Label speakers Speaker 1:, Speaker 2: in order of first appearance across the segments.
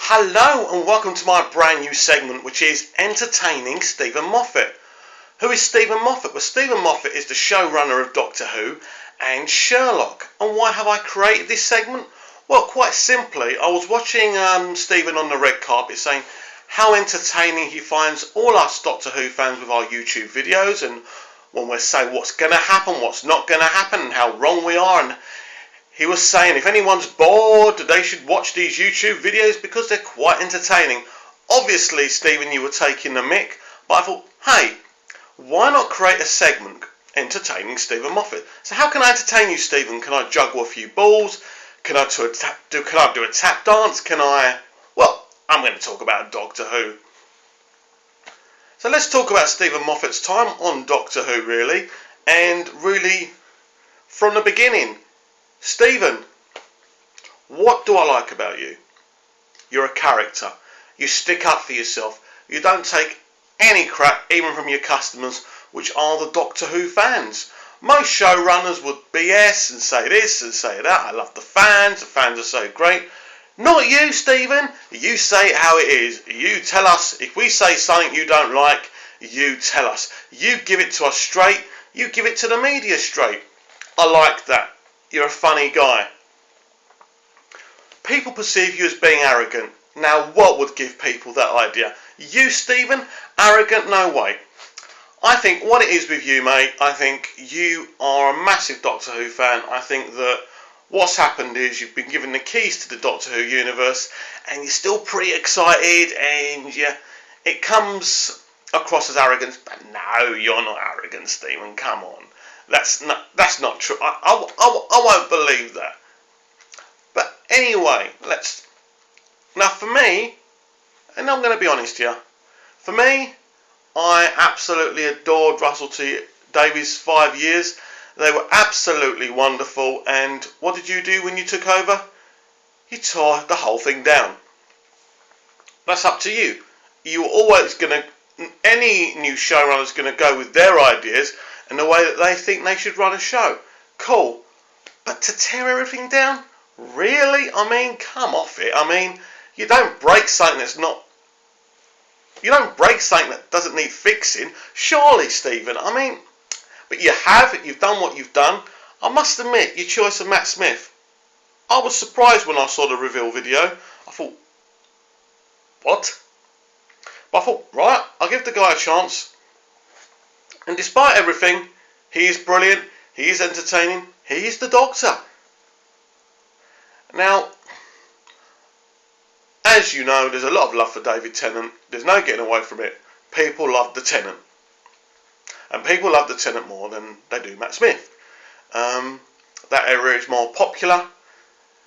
Speaker 1: Hello and welcome to my brand new segment, which is Entertaining Stephen Moffat. Who is Stephen Moffat? Well, Stephen Moffat is the showrunner of Doctor Who and Sherlock. And why have I created this segment? Well, quite simply, I was watching Stephen on the red carpet saying how entertaining he finds all us Doctor Who fans with our YouTube videos, and when we say what's going to happen, what's not going to happen, and how wrong we are. And he was saying if anyone's bored, they should watch these YouTube videos because they're quite entertaining. Obviously, Stephen, you were taking the mick, but I thought, hey, why not create a segment entertaining Stephen Moffat? So how can I entertain you, Stephen? Can I juggle a few balls? Can I do a tap dance? Well, I'm going to talk about Doctor Who. So let's talk about Stephen Moffat's time on Doctor Who, really, and really from the beginning. Stephen, what do I like about you? You're a character. You stick up for yourself. You don't take any crap, even from your customers, which are the Doctor Who fans. Most showrunners would BS and say this and say that. I love the fans are so great. Not you, Stephen. You say it how it is. You tell us if we say something you don't like, you tell us. You give it to us straight. You give it to the media straight. I like that. You're a funny guy. People perceive you as being arrogant. Now, what would give people that idea? You, Stephen? Arrogant? No way. I think what it is with you, mate, I think you are a massive Doctor Who fan. I think that what's happened is you've been given the keys to the Doctor Who universe and you're still pretty excited, and it comes across as arrogance. But no, you're not arrogant, Stephen. Come on. That's not true. I won't believe that. But anyway, now for me, and I'm going to be honest here, for me, I absolutely adored Russell T Davies' 5 years. They were absolutely wonderful. And what did you do when you took over? You tore the whole thing down. That's up to you. You're always any new showrunner's going to go with their ideas and the way that they think they should run a show. Cool. But to tear everything down? Really? I mean, come off it. I mean, you don't break something that doesn't need fixing. Surely, Stephen. I mean, but you've done what you've done. I must admit, your choice of Matt Smith. I was surprised when I saw the reveal video. I thought, what? But I thought, right, I'll give the guy a chance. And despite everything, he is brilliant, he is entertaining, he is the Doctor. Now, as you know, there's a lot of love for David Tennant. There's no getting away from it. People love the Tennant. And people love the Tennant more than they do Matt Smith. That area is more popular.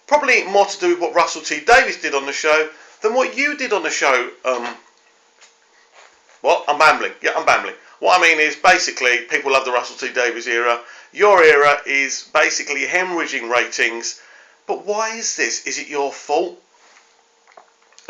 Speaker 1: Probably more to do with what Russell T Davies did on the show than what you did on the show. What? I'm rambling. Yeah, I'm rambling. What I mean is, basically, people love the Russell T Davies era. Your era is basically hemorrhaging ratings. But why is this? Is it your fault?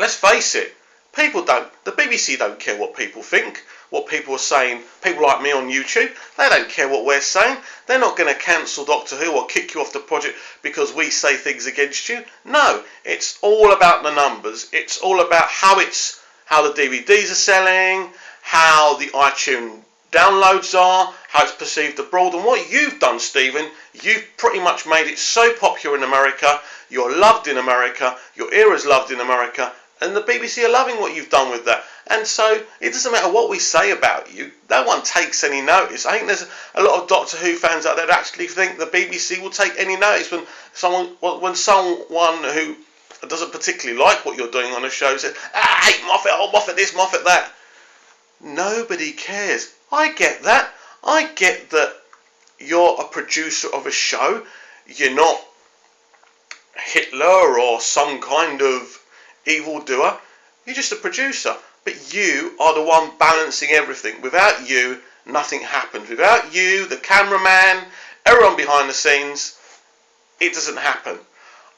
Speaker 1: Let's face it. The BBC don't care what people think, what people are saying. People like me on YouTube, they don't care what we're saying. They're not going to cancel Doctor Who or kick you off the project because we say things against you. No, it's all about the numbers. It's all about how the DVDs are selling, how the iTunes downloads are, how it's perceived abroad. And what you've done, Stephen, you've pretty much made it so popular in America. You're loved in America. Your era's loved in America. And the BBC are loving what you've done with that. And so it doesn't matter what we say about you. No one takes any notice. I think there's a lot of Doctor Who fans out there that actually think the BBC will take any notice when someone who doesn't particularly like what you're doing on a show says, I hate Moffat, oh Moffat this, Moffat that. Nobody cares. I get that. I get that you're a producer of a show. You're not Hitler or some kind of evildoer. You're just a producer. But you are the one balancing everything. Without you, nothing happens. Without you, the cameraman, everyone behind the scenes, it doesn't happen.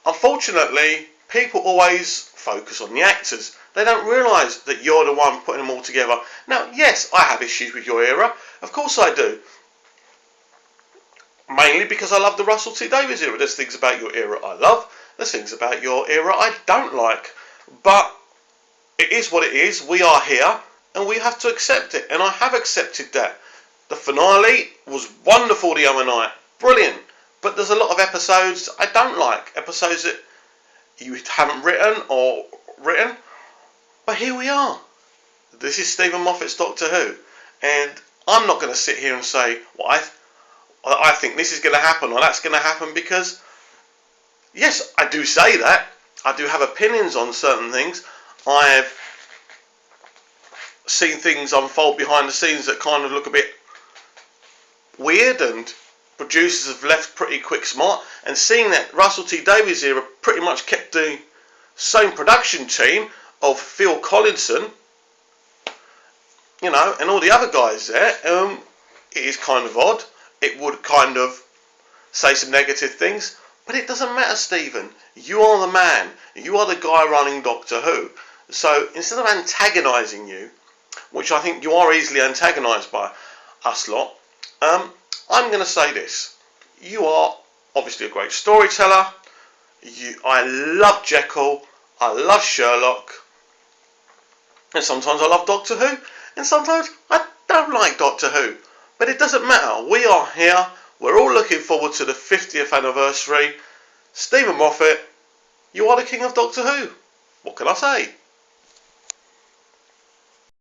Speaker 1: Unfortunately, people always focus on the actors. They don't realise that you're the one putting them all together. Now, yes, I have issues with your era. Of course I do. Mainly because I love the Russell T Davies era. There's things about your era I love. There's things about your era I don't like. But it is what it is. We are here and we have to accept it. And I have accepted that. The finale was wonderful the other night. Brilliant. But there's a lot of episodes I don't like. Episodes that you haven't written. But here we are. This is Stephen Moffat's Doctor Who. And I'm not going to sit here and say, well, I think this is going to happen or that's going to happen, because, yes, I do say that. I do have opinions on certain things. I have seen things unfold behind the scenes that kind of look a bit weird, and producers have left pretty quick smart. And seeing that Russell T Davies here pretty much kept the same production team of Phil Collinson, you know, and all the other guys there, it is kind of odd. It would kind of say some negative things, but it doesn't matter, Stephen. You are the man. You are the guy running Doctor Who. So instead of antagonising you, which I think you are easily antagonised by us lot, I'm going to say this. You are obviously a great storyteller. I love Jekyll. I love Sherlock. And sometimes I love Doctor Who. And sometimes I don't like Doctor Who. But it doesn't matter. We are here. We're all looking forward to the 50th anniversary. Stephen Moffat, you are the king of Doctor Who. What can I say?